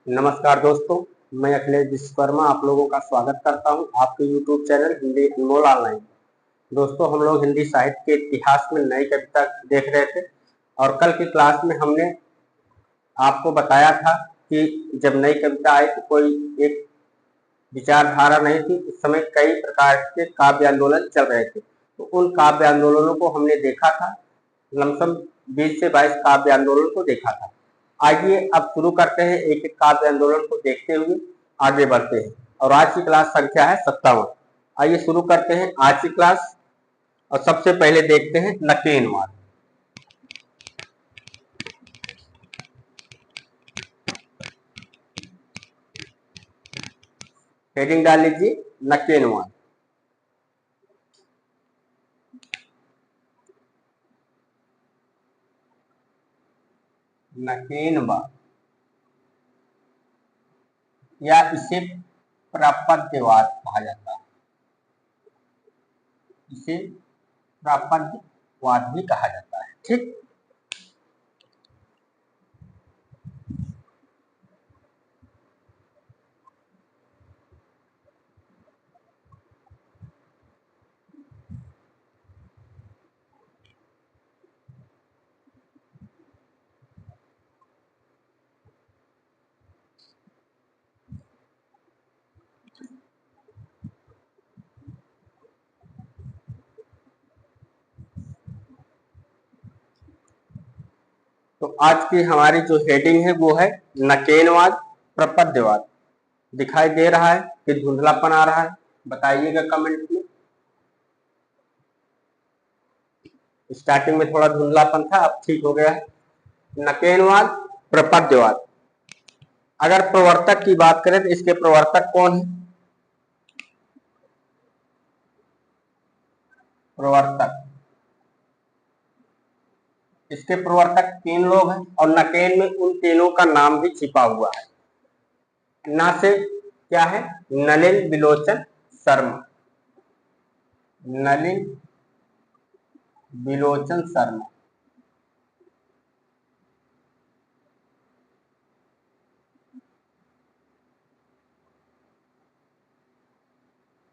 नमस्कार दोस्तों, मैं अखिलेश विश्वकर्मा आप लोगों का स्वागत करता हूं आपके YouTube चैनल हिंदी अनमोल ऑनलाइन। दोस्तों, हम लोग हिंदी साहित्य के इतिहास में नई कविता देख रहे थे और कल की क्लास में हमने आपको बताया था कि जब नई कविता आई तो कोई एक विचारधारा नहीं थी। उस समय कई प्रकार के काव्य आंदोलन चल रहे थे, तो उन काव्य आंदोलनों को हमने देखा था। लमसम 20 से 22 काव्य आंदोलन को देखा था। आइए अब शुरू करते हैं, एक एक काव्य आंदोलन को देखते हुए आगे बढ़ते हैं और आज की क्लास संख्या है 57। आइए शुरू करते हैं आज की क्लास और सबसे पहले देखते हैं नकेनवाद। हेडिंग डाल लीजिए नकेनवाद। नकेनवाद या इसे प्रापद्यवाद कहा जाता है। इसे प्रापद्यवाद भी कहा जाता है। ठीक, तो आज की हमारी जो हेडिंग है वो है नकेनवाद प्रपद्यवाद। दिखाई दे रहा है कि धुंधलापन आ रहा है? बताइएगा कमेंट में। स्टार्टिंग में थोड़ा धुंधलापन था, अब ठीक हो गया है। नकेनवाद प्रपद्यवाद। अगर प्रवर्तक की बात करें तो इसके प्रवर्तक कौन है? प्रवर्तक, इसके प्रवर्तक 3 लोग हैं और नकेन में उन तीनों का नाम भी छिपा हुआ है। ना से क्या है? नलिन बिलोचन शर्मा। नलिन बिलोचन शर्मा।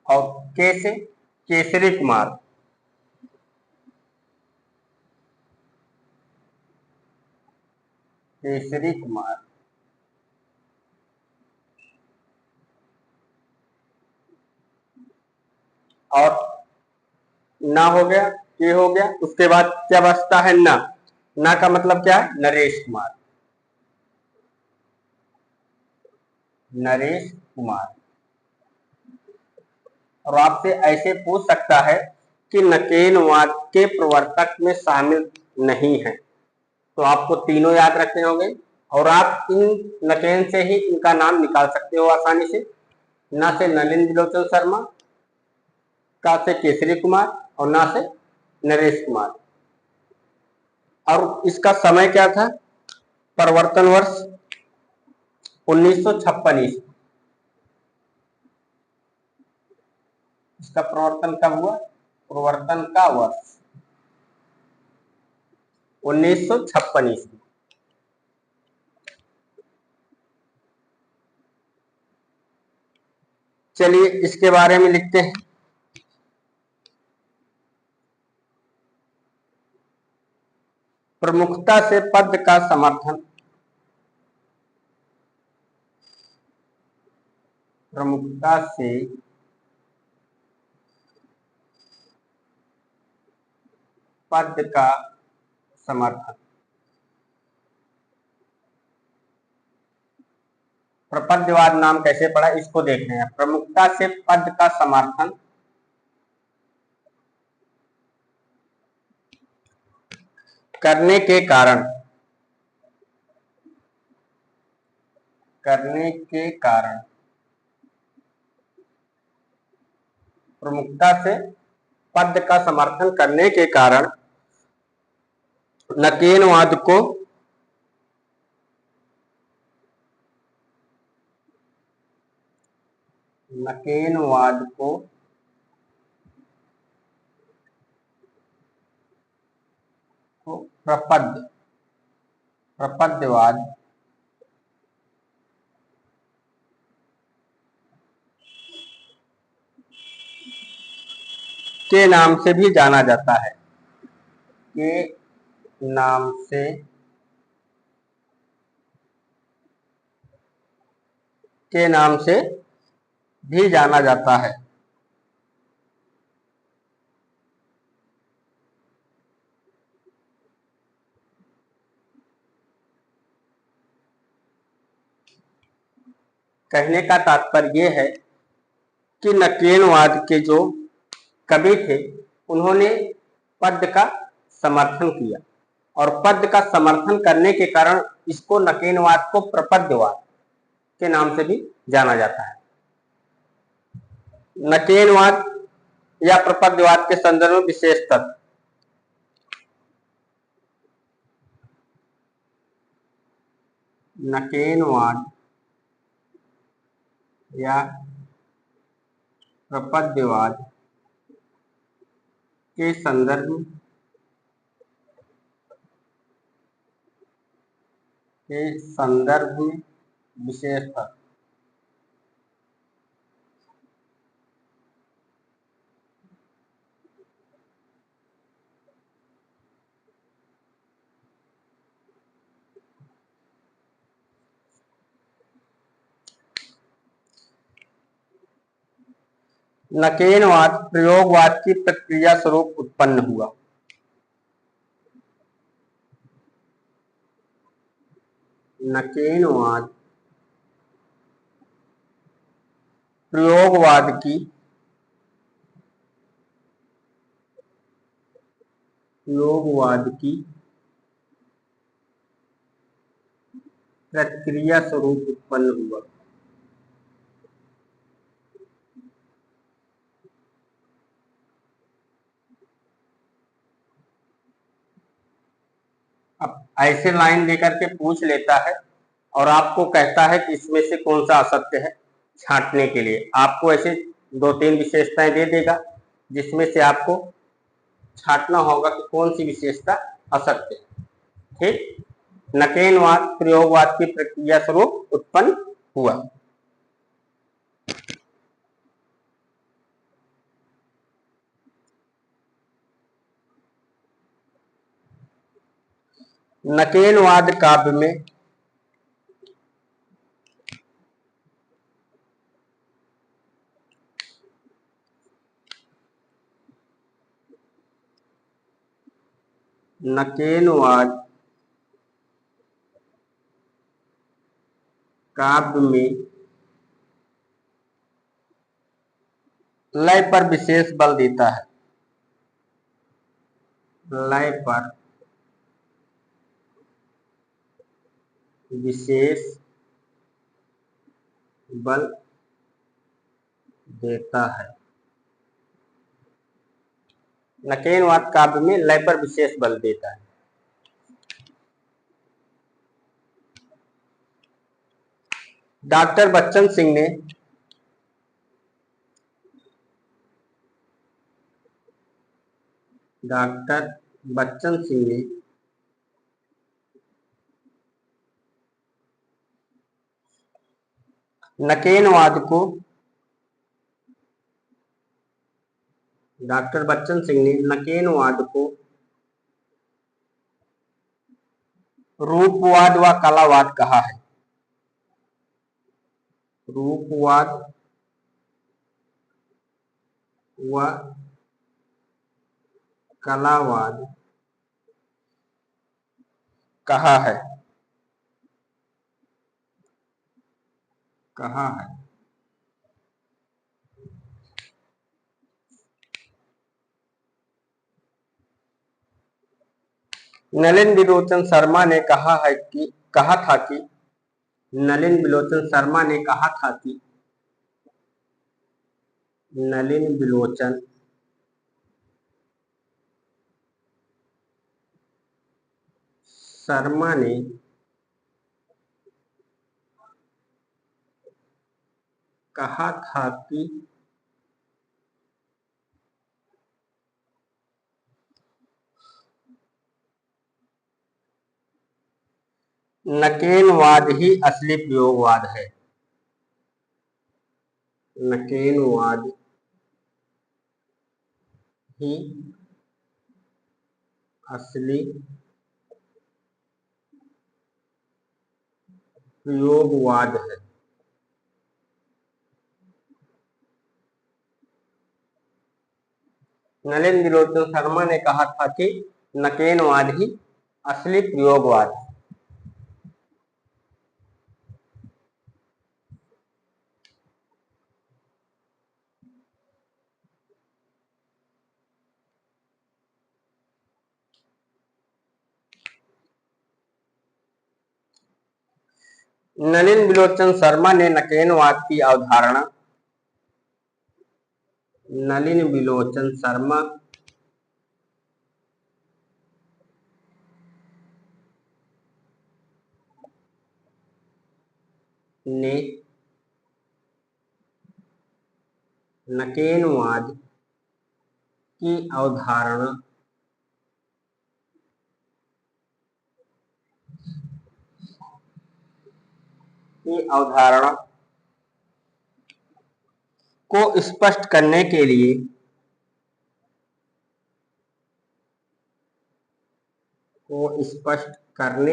और के से केसरी कुमार। केसरी कुमार। और ना हो गया, के हो गया, उसके बाद क्या बचता है? ना। ना का मतलब क्या है? नरेश कुमार। नरेश कुमार। और आपसे ऐसे पूछ सकता है कि नकेनवाद के प्रवर्तक में शामिल नहीं है, तो आपको तीनों याद रखने होंगे और आप इन नकेन से ही इनका नाम निकाल सकते हो आसानी से। ना से नलिन बिलोचन शर्मा, का से केसरी कुमार और ना से नरेश कुमार। और इसका समय क्या था? परिवर्तन वर्ष 1956 ईस्वी। इसका प्रवर्तन कब हुआ? प्रवर्तन का वर्ष 1956 ईस्वी। चलिए इसके बारे में लिखते हैं। प्रमुखता से पद का समर्थन। प्रमुखता से पद का समर्थन। प्रपद्यवाद नाम कैसे पड़ा इसको देखते हैं। प्रमुखता से पद का समर्थन करने के कारण। करने के कारण। प्रमुखता से पद का समर्थन करने के कारण नकेनवाद को प्रपद्यवाद के नाम से भी जाना जाता है, के नाम से भी जाना जाता है। कहने का तात्पर्य यह है कि नकेनवाद के जो कवि थे उन्होंने पद्य का समर्थन किया, और पद्य का समर्थन करने के कारण इसको नकेनवाद को प्रपद्यवाद के नाम से भी जाना जाता है। नकेनवाद या प्रपद्यवाद के संदर्भ में विशेष तथ्य। नकेनवाद या प्रपद्यवाद के संदर्भ में विशेष तथ्य। नकेनवाद प्रयोगवाद की प्रक्रिया स्वरूप उत्पन्न हुआ। नकेनवाद प्रयोगवाद की प्रक्रिया स्वरूप उत्पन्न हुआ। अब ऐसे लाइन लेकर के पूछ लेता है और आपको कहता है कि इसमें से कौन सा असत्य है, छांटने के लिए आपको ऐसे 2-3 विशेषताएं दे देगा, जिसमें से आपको छांटना होगा कि कौन सी विशेषता असत्य है। ठीक, नकेनवाद प्रयोगवाद की प्रक्रिया स्वरूप उत्पन्न हुआ। नकेनवाद काव्य में लय पर विशेष बल देता है। लय पर विशेष बल देता है। नकेनवाद काव्य में लय पर विशेष बल देता है। डॉक्टर बच्चन सिंह ने नकेनवाद को रूपवाद व कलावाद कहा है। रूपवाद व कलावाद कहा है। नलिन बिलोचन शर्मा ने कहा था कि नलिन बिलोचन शर्मा ने कहा था कि नलिन बिलोचन शर्मा ने कहा था कि नकेनवाद ही असली प्रयोगवाद है। नकेनवाद ही असली प्रयोगवाद है। नलिन विलोचन शर्मा ने कहा था कि नकेनवाद ही असली प्रयोगवाद है। नलिन विलोचन शर्मा ने नकेनवाद की अवधारणा नलिन विलोचन शर्मा ने नकेनवाद की अवधारणा को स्पष्ट करने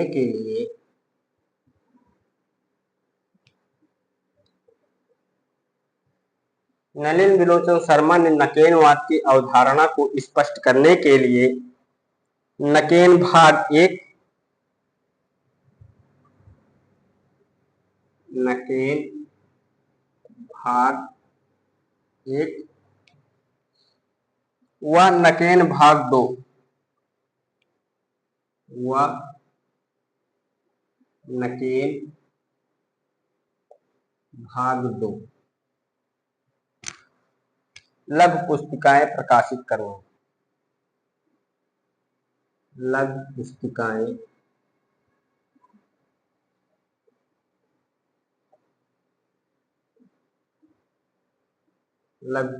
के लिए नलिन विलोचन शर्मा ने नकेनवाद की अवधारणा को स्पष्ट करने के लिए नकेन भाग एक व नकेन भाग दो लघु पुस्तिकाएं प्रकाशित करवाई। लघु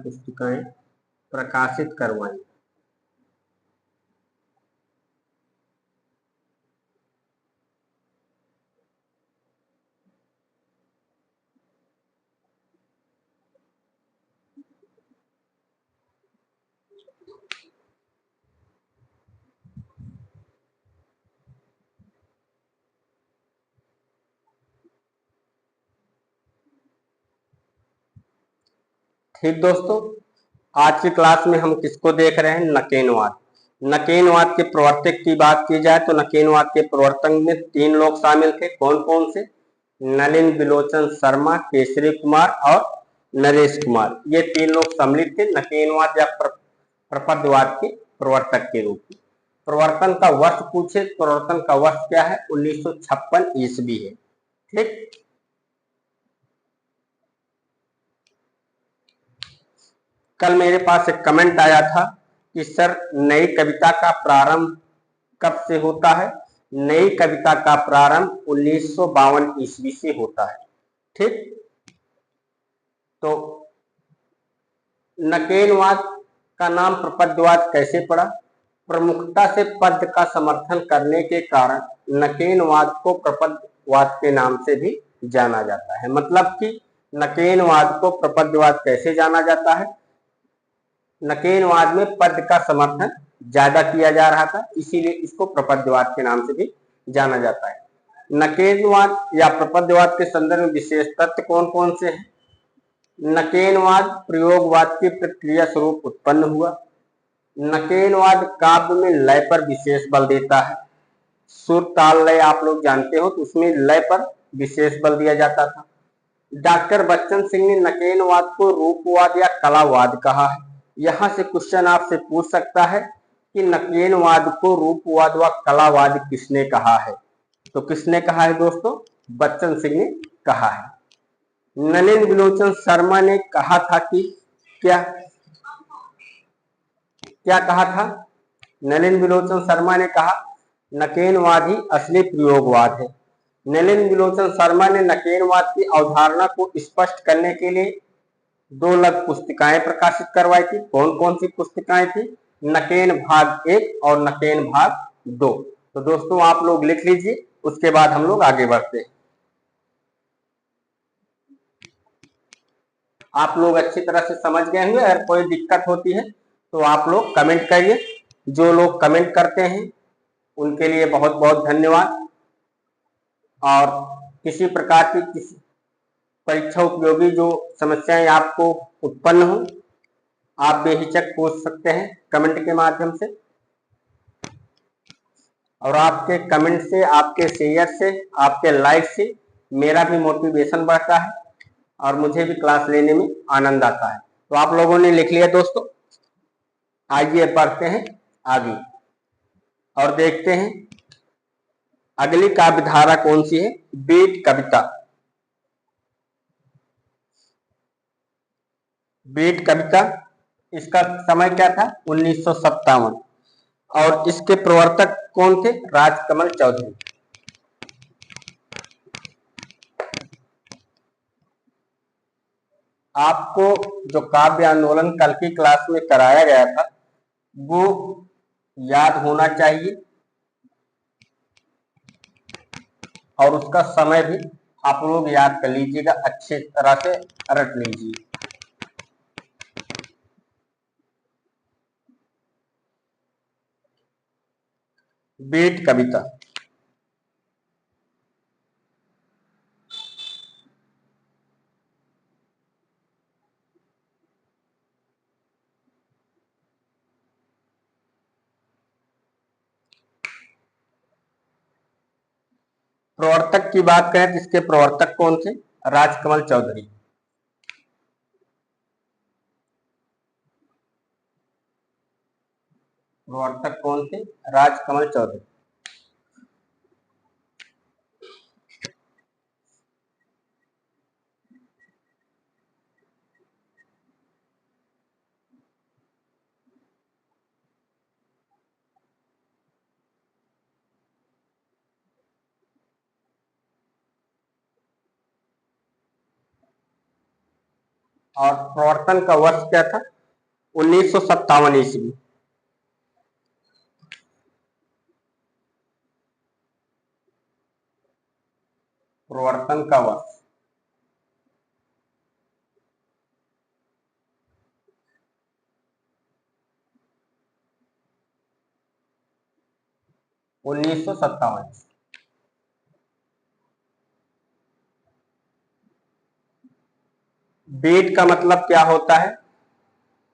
पुस्तिकाएं प्रकाशित करवाई। ठीक दोस्तों, आज की क्लास में हम किसको देख रहे हैं? नकेनवाद। नकेनवाद के प्रवर्तक की बात की जाए तो नकेनवाद के प्रवर्तक में 3 लोग शामिल थे। कौन कौन से? नलिन विलोचन शर्मा, केसरी कुमार और नरेश कुमार। ये 3 लोग सम्मिलित थे नकेनवाद या प्रपदवाद के प्रवर्तक के रूप में। प्रवर्तन का वर्ष पूछे, प्रवर्तन का वर्ष क्या है? 1956 ईस्वी है। ठीक, कल मेरे पास एक कमेंट आया था कि सर नई कविता का प्रारंभ कब से होता है? नई कविता का प्रारंभ 1952 ईस्वी से होता है। ठीक, तो नकेनवाद का नाम प्रपद्यवाद कैसे पड़ा? प्रमुखता से पद्य का समर्थन करने के कारण नकेनवाद को प्रपद्यवाद के नाम से भी जाना जाता है। मतलब कि नकेनवाद को प्रपद्यवाद कैसे जाना जाता है? नकेनवाद में पद्य का समर्थन ज्यादा किया जा रहा था, इसीलिए इसको प्रपद्यवाद के नाम से भी जाना जाता है। नकेनवाद या प्रपद्यवाद के संदर्भ में विशेष तथ्य कौन कौन से हैं? नकेनवाद प्रयोगवाद की प्रक्रिया स्वरूप उत्पन्न हुआ। नकेनवाद काव्य में लय पर विशेष बल देता है। सुर ताल लय आप लोग जानते हो, तो उसमें लय पर विशेष बल दिया जाता था। डॉक्टर बच्चन सिंह ने नकेनवाद को रूपवाद या कलावाद कहा है। यहां से क्वेश्चन आपसे पूछ सकता है कि नकेनवाद को रूपवाद व कलावाद किसने कहा है? तो किसने कहा है दोस्तों? बच्चन सिंह ने कहा है। नलिन विलोचन शर्मा ने कहा था कि क्या कहा था? नलिन विलोचन शर्मा ने कहा नकेनवाद ही असली प्रयोगवाद है। नलिन विलोचन शर्मा ने नकेनवाद की अवधारणा को स्पष्ट करने के लिए 2 लघु पुस्तिकाएं प्रकाशित करवाई थी। कौन कौन सी पुस्तिकाएं थी? नकेन भाग 1 और नकेन भाग 2। तो दोस्तों आप लोग लिख लीजिए, उसके बाद हम लोग आगे बढ़ते हैं। आप लोग अच्छी तरह से समझ गए होंगे। अगर कोई दिक्कत होती है तो आप लोग कमेंट करिए। जो लोग कमेंट करते हैं उनके लिए बहुत बहुत धन्यवाद। और किसी प्रकार की किसी परीक्षा उपयोगी जो समस्याएं आपको उत्पन्न हो, आप बेहिचक पूछ सकते हैं कमेंट के माध्यम से। और आपके कमेंट से, आपके शेयर से, आपके लाइक से मेरा भी मोटिवेशन बढ़ता है और मुझे भी क्लास लेने में आनंद आता है। तो आप लोगों ने लिख लिया दोस्तों, आइए पढ़ते हैं आगे और देखते हैं अगली काव्य धारा कौन सी है। बीट कविता। बीट कविता, इसका समय क्या था? 1957। और इसके प्रवर्तक कौन थे? राजकमल चौधरी। आपको जो काव्य आंदोलन कल की क्लास में कराया गया था वो याद होना चाहिए और उसका समय भी आप लोग याद कर लीजिएगा, अच्छे तरह से रट लीजिए। बीट कविता। प्रवर्तक की बात करें तो इसके प्रवर्तक कौन थे? राजकमल चौधरी। प्रवर्तक कौन थे? राजकमल चौधरी। और प्रवर्तन का वर्ष क्या था? 1957 ईस्वी। प्रवर्तन का वर्ष 1957। बीट का मतलब क्या होता है?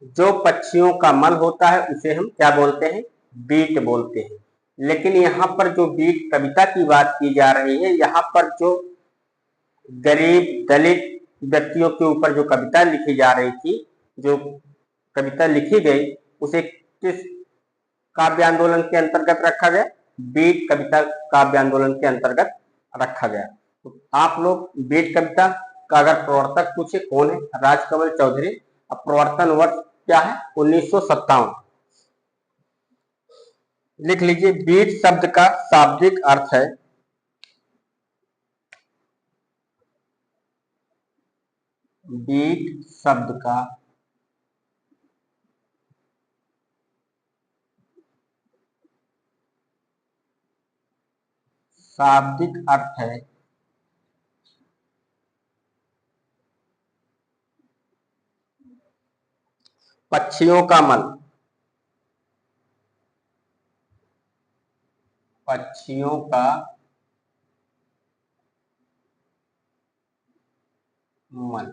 जो पक्षियों का मल होता है उसे हम क्या बोलते हैं? बीट बोलते हैं। लेकिन यहाँ पर जो बीट कविता की बात की जा रही है, यहाँ पर जो गरीब दलित व्यक्तियों के ऊपर जो कविता लिखी जा रही थी, जो कविता लिखी गई, उसे किस काव्य आंदोलन के अंतर्गत रखा गया? बीट कविता काव्य आंदोलन के अंतर्गत रखा गया। तो आप लोग बीट कविता का अगर प्रवर्तक पूछे कौन है? राजकमल चौधरी। अब प्रवर्तन वर्ष क्या है? 1957। लिख लीजिए। बीट शब्द का शाब्दिक अर्थ है बीट शब्द का शाब्दिक अर्थ है पक्षियों का मन। पक्षियों का मन।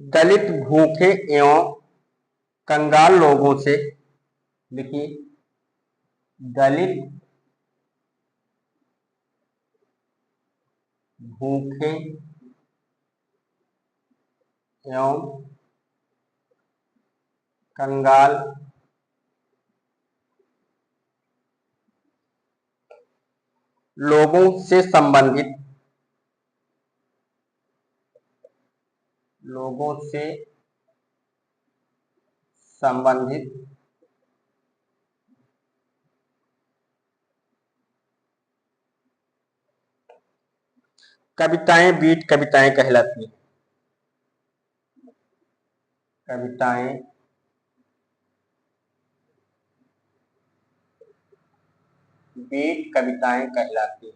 दलित, भूखे एवं कंगाल लोगों से, देखिए, दलित, भूखे एवं कंगाल लोगों से संबंधित, लोगों से संबंधित कविताएं बीट कविताएं कहलाती हैं। कविताएं बीट कविताएं कहलाती हैं।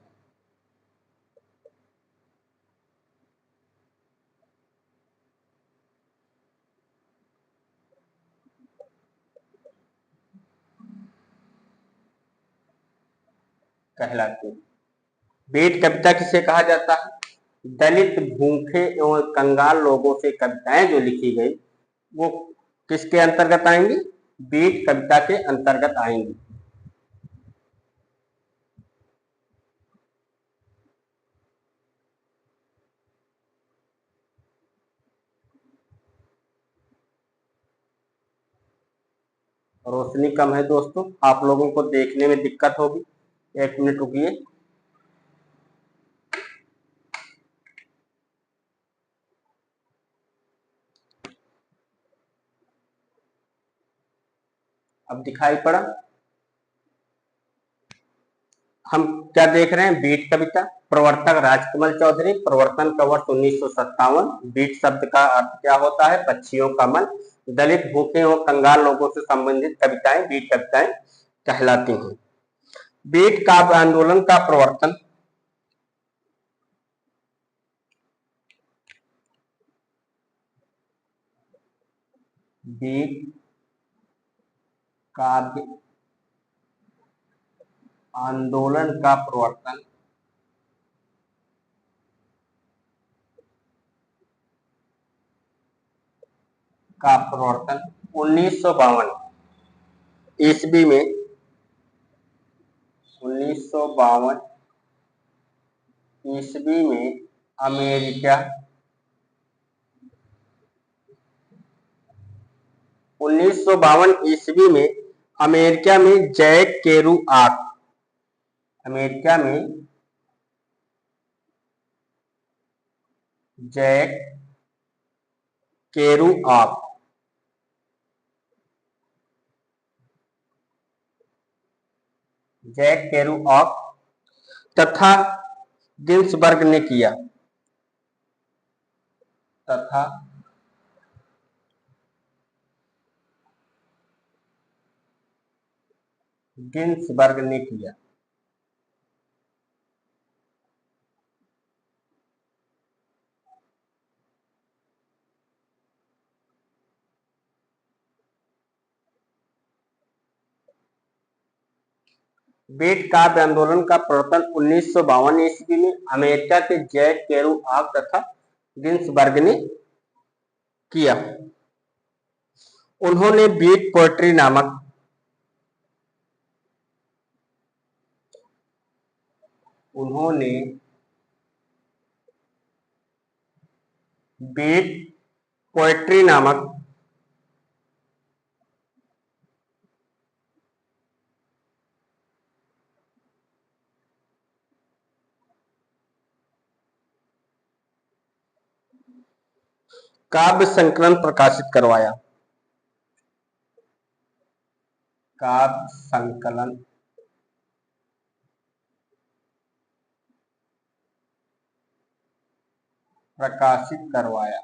कहलाती हैं। बेट कविता किसे कहा जाता है? दलित, भूखे एवं कंगाल लोगों से कविताएं जो लिखी गई वो किसके अंतर्गत आएंगी? बेट कविता के अंतर्गत आएंगी। रोशनी कम है दोस्तों, आप लोगों को देखने में दिक्कत होगी। 1 मिनट रुकिए। अब दिखाई पड़ा। हम क्या देख रहे हैं? बीट कविता। प्रवर्तक राजकमल चौधरी। प्रवर्तन का वर्ष 1957। बीट शब्द का अर्थ क्या होता है? पक्षियों का मन। दलित, भूखे और कंगाल लोगों से संबंधित कविताएं बीट कविताएं कहलाती हैं। बीट काव्य आंदोलन का प्रवर्तन बीट काव्य आंदोलन का प्रवर्तन 1952 ईस्वी में 1952 ईस्वी में अमेरिका 1952 ईस्वी में अमेरिका में जैक केरुआक अमेरिका में जैक केरुआक जैक केरुआक तथा गिन्सबर्ग ने किया तथा गिन्सबर्ग ने किया। बेट काव्य आंदोलन का प्रवर्तन 1952 ईस्वी में अमेरिका के जैक केरुआक तथा गिन्सबर्ग ने किया। उन्होंने बीट पोएट्री नामक बीट पोएट्री नामक काव्य संकलन प्रकाशित करवाया। काव्य संकलन प्रकाशित करवाया।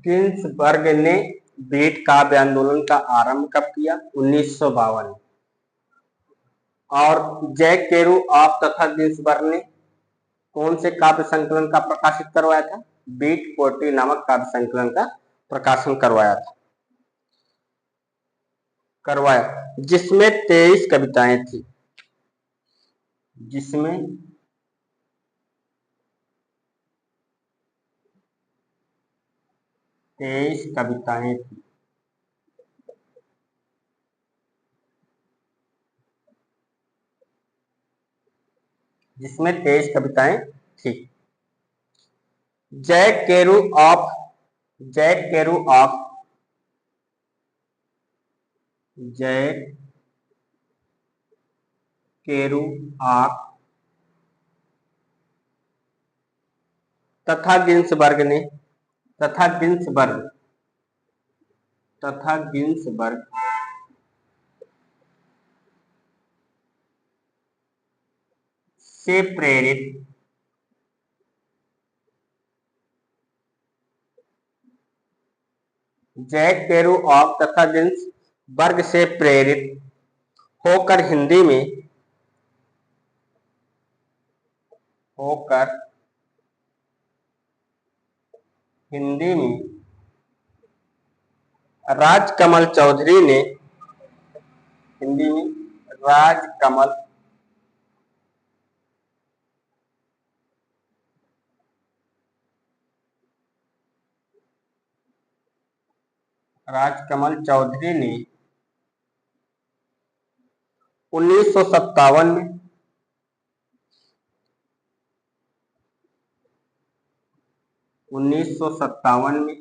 गिन्सबर्ग ने बेट काव्य आंदोलन का आरंभ कब किया? 1952। और जैक केरुआक तथा गिन्सबर्ग ने कौन से काव्य संकलन का प्रकाशित करवाया था? बीट पोएट्री नामक काव्य संकलन का प्रकाशन करवाया, जिसमें 23 कविताएं थी। जिसमें 23 कविताएं थी। जिसमें 23 कविताएं थी। जैक केरुआक जैक केरुआक तथा गिन्सबर्ग से प्रेरित जैक केरुआक तथा गिन्सबर्ग से प्रेरित होकर हिंदी में राजकमल चौधरी ने हिंदी में राजकमल राजकमल चौधरी ने 1957 में 1957 में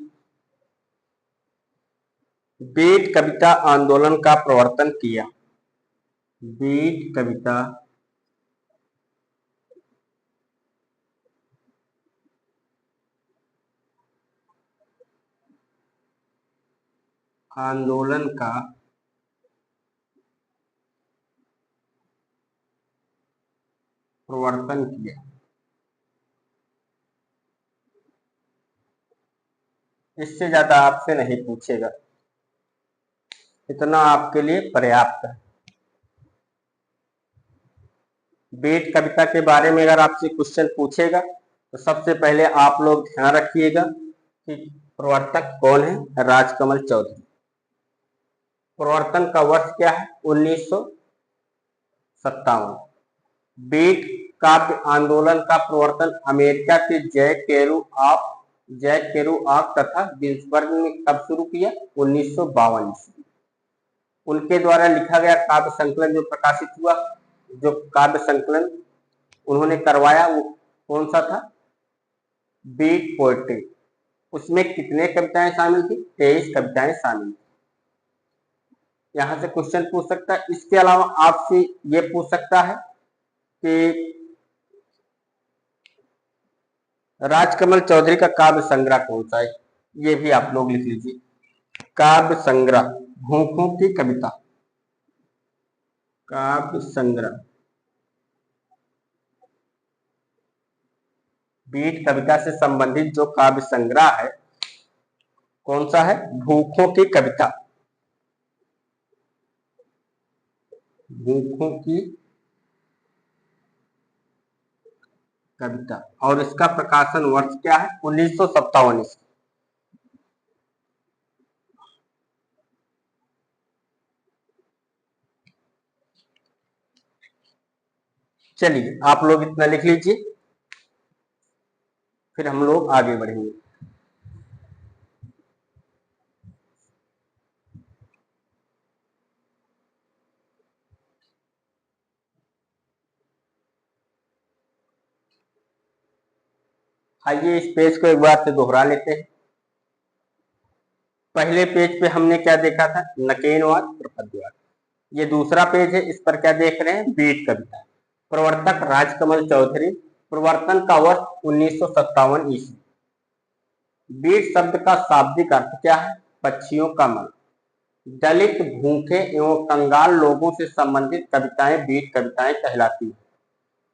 बीट कविता आंदोलन का प्रवर्तन किया। बीट कविता आंदोलन का प्रवर्तन किया। इससे ज्यादा आपसे नहीं पूछेगा, इतना आपके लिए पर्याप्त है। बीट कविता के बारे में अगर आपसे क्वेश्चन पूछेगा तो सबसे पहले आप लोग ध्यान रखिएगा कि प्रवर्तक कौन है, राजकमल चौधरी। प्रवर्तन का वर्ष क्या है, 1957। बीट काव्य आंदोलन का प्रवर्तन अमेरिका के जैक केरुआक तथा गिन्सबर्ग ने कब शुरू किया, 1952। उनके द्वारा लिखा गया काव्य संकलन जो प्रकाशित हुआ, जो काव्य संकलन उन्होंने करवाया वो कौन सा था, बीट पोएट्री। उसमें कितने कविताएं शामिल थी, 23 कविताएं शामिल थी। यहां से क्वेश्चन पूछ सकता है। इसके अलावा आपसे ये पूछ सकता है कि राजकमल चौधरी का काव्य संग्रह कौन सा है, ये भी आप लोग लिख लीजिए। काव्य संग्रह भूखों की कविता, काव्य संग्रह बीट कविता से संबंधित जो काव्य संग्रह है कौन सा है, भूखों की कविता। भूखों की कविता और इसका प्रकाशन वर्ष क्या है, 1957। चलिए आप लोग इतना लिख लीजिए, फिर हम लोग आगे बढ़ेंगे। आइए इस पेज को एक बार से दोहरा लेते हैं। पहले पेज पे हमने क्या देखा था, नकेनवाद और पद्यवाद। ये दूसरा पेज है, इस पर क्या देख रहे हैं, बीट कविता। प्रवर्तक राजकमल चौधरी, प्रवर्तन का वर्ष 1957 ईस्वी। बीट शब्द का शाब्दिक अर्थ क्या है, पक्षियों का मन। दलित, भूखे एवं कंगाल लोगों से संबंधित कविताएं बीट कविताएं कहलाती हैं।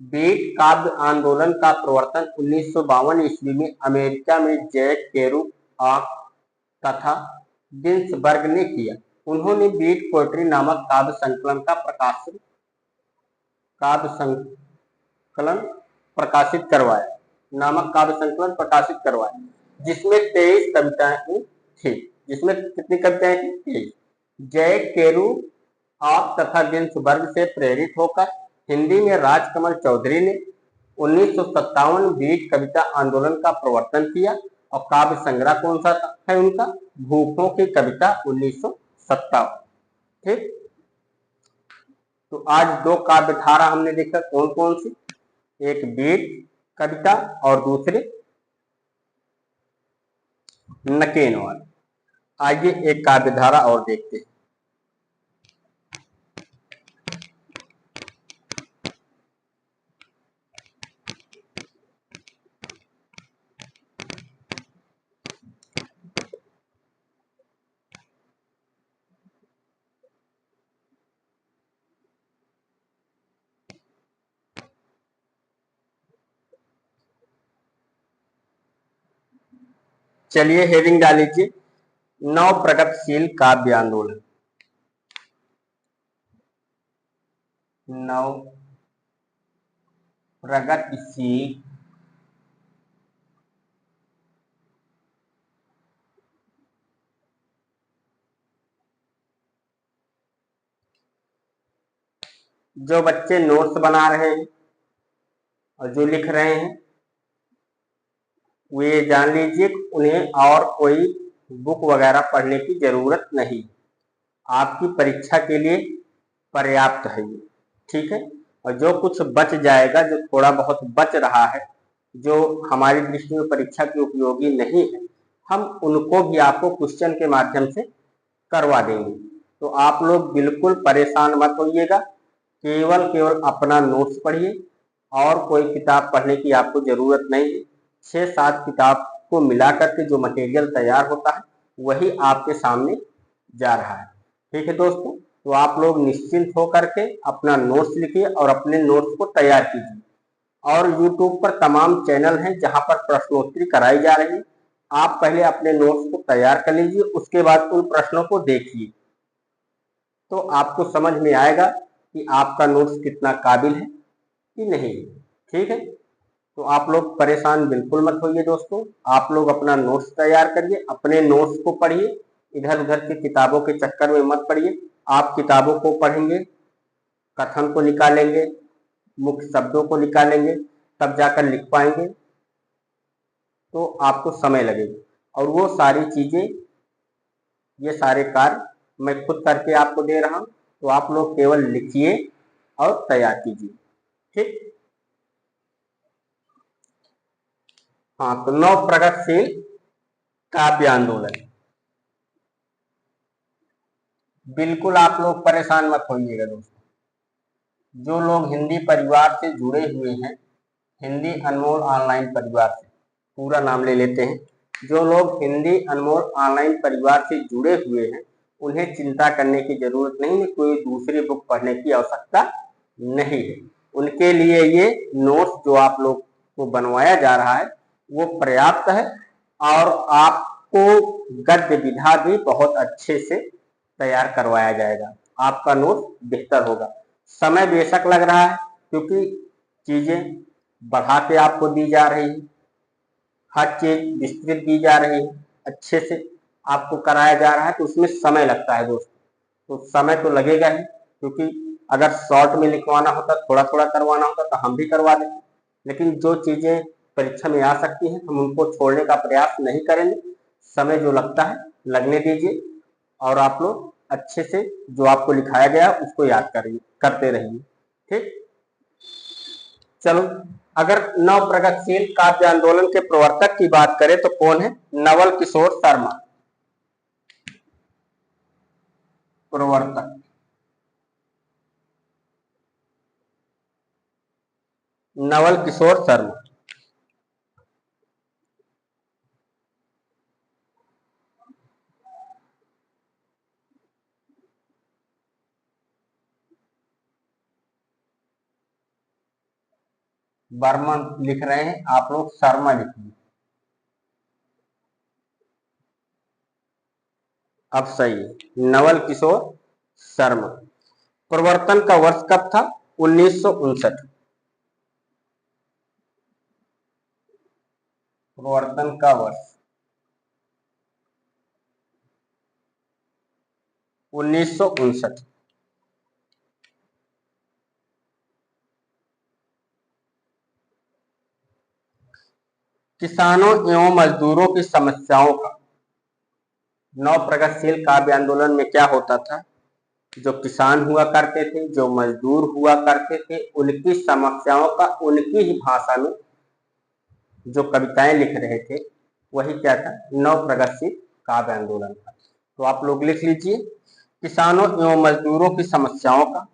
बीट काव्य आंदोलन का प्रवर्तन 1952 ईस्वी में अमेरिका में जैक केरुआक तथा गिन्सबर्ग ने किया। उन्होंने बीट पोएट्री नामक काव्य संकलन प्रकाशित करवाया, जिसमें 23 कविताएं थी। जिसमें कितनी कविताएं थी, 23। जैक केरुआक तथा गिन्सबर्ग से प्रेरित होकर हिंदी में राजकमल चौधरी ने 1957 बीट कविता आंदोलन का प्रवर्तन किया और काव्य संग्रह कौन सा है उनका, भूखों की कविता 1957। ठीक, तो आज दो काव्य धारा हमने देखा, कौन कौन सी, एक बीट कविता और दूसरी नकेनवाद। आइए एक काव्य धारा और देखते हैं। चलिए हेडिंग डाल लीजिए, नव प्रगतिशील काव्य आंदोलन। नव प्रगतिशील जो बच्चे नोट्स बना रहे हैं और जो लिख रहे हैं, वो ये जान लीजिए कि उन्हें और कोई बुक वगैरह पढ़ने की जरूरत नहीं, आपकी परीक्षा के लिए पर्याप्त है ये। ठीक है। और जो कुछ बच जाएगा, जो थोड़ा बहुत बच रहा है, जो हमारी दृष्टि में परीक्षा की उपयोगी नहीं है, हम उनको भी आपको क्वेश्चन के माध्यम से करवा देंगे। तो आप लोग बिल्कुल परेशान मत होइएगा, केवल केवल अपना नोट्स पढ़िए और कोई किताब पढ़ने की आपको जरूरत नहीं है। 6-7 किताब को मिला करके जो मटेरियल तैयार होता है वही आपके सामने जा रहा है। ठीक है दोस्तों, तो आप लोग निश्चिंत होकर के अपना नोट्स लिखिए और अपने नोट्स को तैयार कीजिए। और YouTube पर तमाम चैनल हैं जहां पर प्रश्नोत्तरी कराई जा रही है। आप पहले अपने नोट्स को तैयार कर लीजिए, उसके बाद उन प्रश्नों को देखिए, तो आपको समझ में आएगा कि आपका नोट्स कितना काबिल है कि नहीं। ठीक है, तो आप लोग परेशान बिल्कुल मत होइए दोस्तों, आप लोग अपना नोट्स तैयार करिए, अपने नोट्स को पढ़िए, इधर उधर की किताबों के चक्कर में मत पड़िए। आप किताबों को पढ़ेंगे, कथन को निकालेंगे, मुख्य शब्दों को निकालेंगे, तब जाकर लिख पाएंगे, तो आपको समय लगेगा। और वो सारी चीजें, ये सारे कार्य मैं खुद करके आपको दे रहा हूं, तो आप लोग केवल लिखिए और तैयार कीजिए। ठीक। हाँ, तो नव प्रगतिशील काव्य आंदोलन, बिल्कुल आप लोग परेशान मत होइएगा दोस्तों। जो लोग हिंदी परिवार से जुड़े हुए हैं, हिंदी अनमोल ऑनलाइन परिवार से, पूरा नाम ले लेते हैं, जो लोग हिंदी अनमोल ऑनलाइन परिवार से जुड़े हुए हैं, उन्हें चिंता करने की जरूरत नहीं है, कोई दूसरी बुक पढ़ने की आवश्यकता नहीं है। उनके लिए ये नोट्स जो आप लोग को बनवाया जा रहा है वो पर्याप्त है, और आपको गद्य विधा भी बहुत अच्छे से तैयार करवाया जाएगा, आपका नोट बेहतर होगा। समय बेशक लग रहा है क्योंकि चीजें बढ़ा के आपको दी जा रही है, हर चीज विस्तृत दी जा रही है, अच्छे से आपको कराया जा रहा है, तो उसमें समय लगता है दोस्तों। तो समय तो लगेगा ही, क्योंकि अगर शॉर्ट में लिखवाना होता, थोड़ा थोड़ा करवाना होता, तो हम भी करवा देते, लेकिन जो चीजें परीक्षा में आ सकती हैं हम उनको छोड़ने का प्रयास नहीं करेंगे। समय जो लगता है लगने दीजिए, और आप लोग अच्छे से जो आपको लिखाया गया उसको याद करिए, करते रहिए। ठीक। चलो, अगर नव प्रगतिशील काव्य आंदोलन के प्रवर्तक की बात करें तो कौन है? नवल किशोर शर्मा, प्रवर्तक। नवल किशोर शर्मा, बर्मन लिख रहे हैं, आप लोग शर्मा लिखिए। अब सही है, नवल किशोर शर्मा। प्रवर्तन का वर्ष कब था? 1959। प्रवर्तन का वर्ष 1959। किसानों एवं मजदूरों की समस्याओं का, नव प्रगतिशील काव्य आंदोलन में क्या होता था? जो किसान हुआ करते थे, जो मजदूर हुआ करते थे, उनकी समस्याओं का उनकी ही भाषा में जो कविताएं लिख रहे थे, वही क्या था? नव प्रगतिशील काव्य आंदोलन था। तो आप लोग लिख लीजिए, किसानों एवं मजदूरों की समस्याओं का,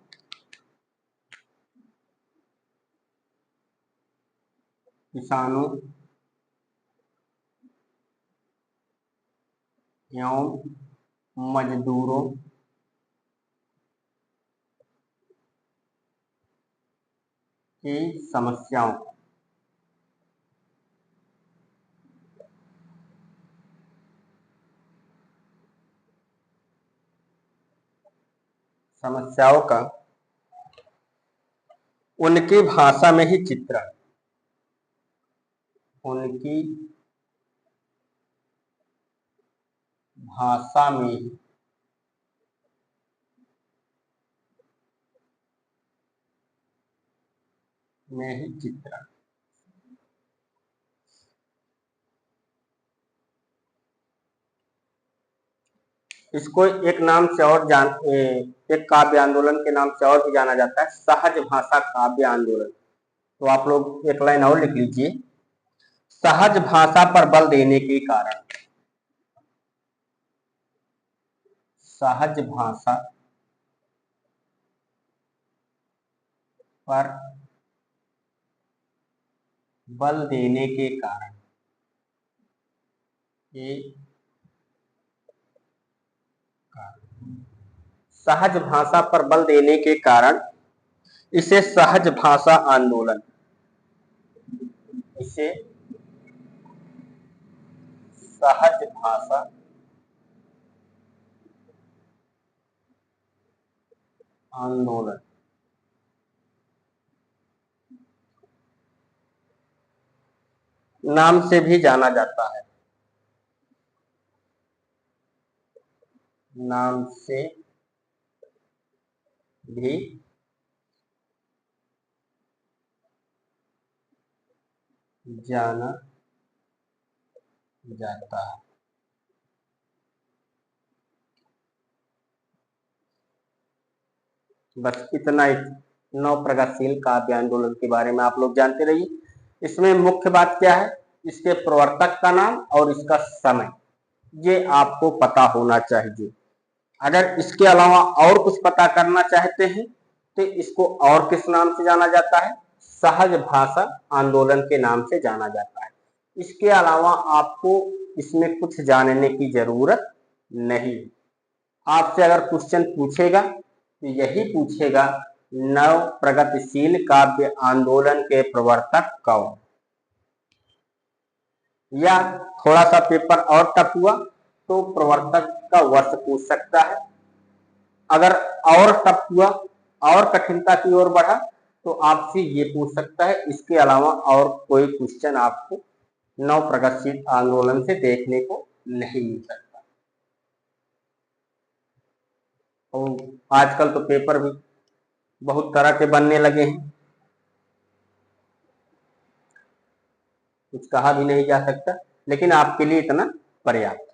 किसानों एवं मजदूरों की समस्याओं, समस्याओं का उनकी भाषा में ही चित्रण, उनकी भाषा में ही में ही चित्रण। इसको एक नाम से और एक काव्य आंदोलन के नाम से और भी जाना जाता है, सहज भाषा काव्य आंदोलन। तो आप लोग एक लाइन और लिख लीजिए, सहज भाषा पर बल देने के कारण, सहज भाषा पर बल देने के कारण, सहज भाषा पर बल देने के कारण इसे सहज भाषा आंदोलन, इसे सहज भाषा आंदोलन नाम से भी जाना जाता है, नाम से भी जाना जाता है। बस इतना ही नव प्रगतिशील काव्य आंदोलन के बारे में आप लोग जानते रहिए। इसमें मुख्य बात क्या है, इसके प्रवर्तक का नाम और इसका समय, ये आपको पता होना चाहिए। अगर इसके अलावा और कुछ पता करना चाहते हैं तो इसको और किस नाम से जाना जाता है, सहज भाषा आंदोलन के नाम से जाना जाता है। इसके अलावा आपको इसमें कुछ जानने की जरूरत नहीं। आपसे अगर क्वेश्चन पूछेगा तो यही पूछेगा, नव प्रगतिशील काव्य आंदोलन के प्रवर्तक कौन, या थोड़ा सा पेपर और टफ हुआ तो प्रवर्तक का वर्ष पूछ सकता है। अगर और टफ हुआ और कठिनता की ओर बढ़ा तो आपसे ये पूछ सकता है। इसके अलावा और कोई क्वेश्चन आपको नव प्रगतिशील आंदोलन से देखने को नहीं मिल सकता। और आजकल तो पेपर भी बहुत तरह के बनने लगे हैं, कुछ कहा भी नहीं जा सकता, लेकिन आपके लिए इतना पर्याप्त।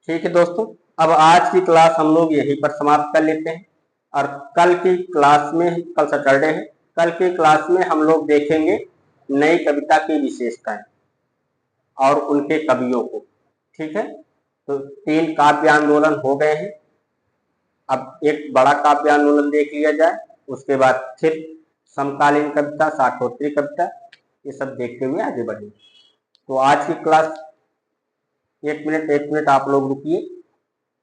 ठीक है दोस्तों, अब आज की क्लास हम लोग यहीं पर समाप्त कर लेते हैं, और कल की क्लास में, कल सैटरडे है, कल की क्लास में हम लोग देखेंगे नई कविता की विशेषताएं और उनके कवियों को। ठीक है, तो 3 काव्य आंदोलन हो गए हैं, अब एक बड़ा काव्य आंदोलन देख लिया जाए, उसके बाद फिर समकालीन कविता, साठोत्तरी कविता, ये सब देखते हुए आगे बढ़ेंगे। तो आज की क्लास, एक मिनट आप लोग रुकिए।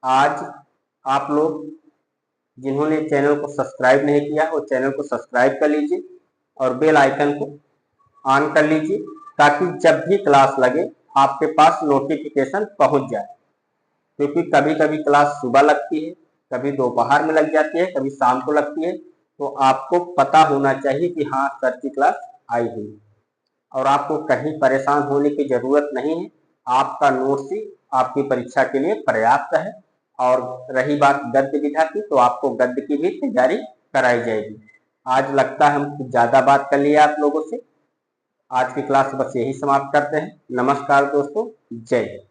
आज आप लोग जिन्होंने चैनल को सब्सक्राइब नहीं किया वो चैनल को सब्सक्राइब कर लीजिए और बेल आइकन को ऑन कर लीजिए, ताकि जब भी क्लास लगे आपके पास नोटिफिकेशन पहुंच जाए। क्योंकि कभी कभी क्लास सुबह लगती है, कभी दोपहर में लग जाती है, कभी शाम को लगती है, तो आपको पता होना चाहिए कि हाँ सर की क्लास आई हुई। और आपको कहीं परेशान होने की जरूरत नहीं है, आपका नोट्स ही आपकी परीक्षा के लिए पर्याप्त है। और रही बात गद्य विधा की, तो आपको गद्य की भी तैयारी कराई जाएगी। आज लगता है हम कुछ ज्यादा बात कर लिए आप लोगों से। आज की क्लास बस यही समाप्त करते हैं। नमस्कार दोस्तों, जय हिंद।